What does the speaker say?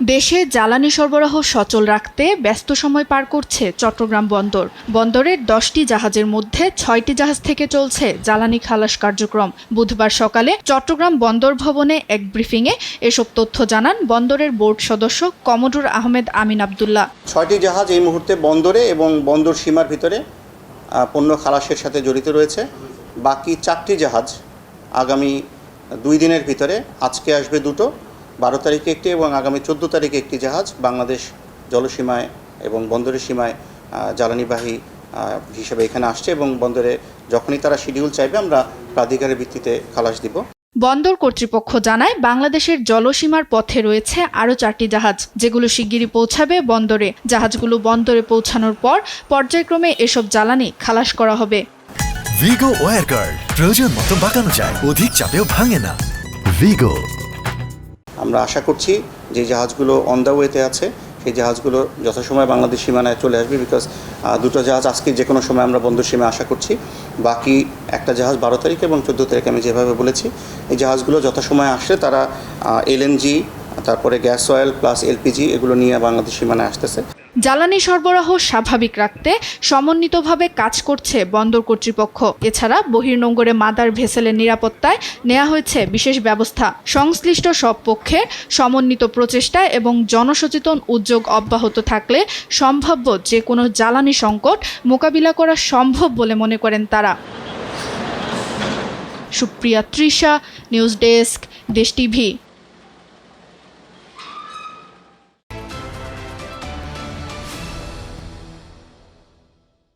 দেশে জ্বালানি সরবরাহ সচল রাখতে ব্যস্ত সময় পার করছে চট্টগ্রাম বন্দর। বন্দরের 10টি জাহাজের মধ্যে 6টি জাহাজ থেকে চলছে জ্বালানি খালাস কার্যক্রম। বুধবার সকালে চট্টগ্রাম বন্দর ভবনে এক ব্রিফিংয়ে এসব তথ্য জানান বন্দরের বোর্ড সদস্য কমোডর আহমেদ আমিন আবদুল্লাহ। 6টি জাহাজ এই মুহূর্তে বন্দরে এবং বন্দর সীমার ভিতরে পণ্য খালাসের সাথে জড়িত রয়েছে। বাকি 4টি জাহাজ আগামী 2 দিনের ভিতরে, আজকে আসবে 2টো, 12 তারিখে একটি এবং আগামী 14 তারিখে একটি জাহাজ বাংলাদেশ জলসীমায় এবং বন্দরের সীমায় জ্বালানিবাহী হিসেবে এখানে আসছে এবং বন্দরে যখনই তারা শিডিউল চাইবে আমরা প্রাধিকারের ভিত্তিতে খালাস দিব। বন্দর কর্তৃপক্ষ জানায় বাংলাদেশের জলসীমার পথে রয়েছে আরও 4টি জাহাজ, যেগুলো শিগগিরই পৌঁছাবে বন্দরে। জাহাজগুলো বন্দরে পৌঁছানোর পর পর্যায়ক্রমে এসব জ্বালানি খালাস করা হবে। ভিগো ওয়্যার গার্ড প্রয়োজন মতো বাঁকানো যায়, অধিক চাপেও ভাঙে না। ভিগো। আমরা আশা করছি যে জাহাজগুলো অন দ্য ওয়েতে আছে সেই জাহাজগুলো যথাসময়ে বাংলাদেশ সীমানায় চলে আসবে, বিকজ 2টো জাহাজ আজকে যে কোনো সময় আমরা বন্দর সীমায় আশা করছি। বাকি একটা জাহাজ 12 তারিখ এবং 14 তারিখে আমি যেভাবে বলেছি, এই জাহাজগুলো যথাসময়ে আসলে তারা এলএনজি, তারপরে গ্যাস অয়েল প্লাস এলপিজি এগুলো নিয়ে বাংলাদেশ সীমানায় আসতেছে। জ্বালানি সরবরাহ স্বাভাবিক রাখতে সমন্বিতভাবে কাজ করছে বন্দর কর্তৃপক্ষ। এছাড়া বহির্নোঙরে মাদার ভেসেলের নিরাপত্তায় নেওয়া হয়েছে বিশেষ ব্যবস্থা। সংশ্লিষ্ট সব পক্ষের সমন্বিত প্রচেষ্টা এবং জনসচেতন উদ্যোগ অব্যাহত থাকলে সম্ভাব্য যে কোনো জ্বালানি সংকট মোকাবিলা করা সম্ভব বলে মনে করেন তারা। সুপ্রিয়া তৃষা, নিউজ ডেস্ক, দেশ টিভি।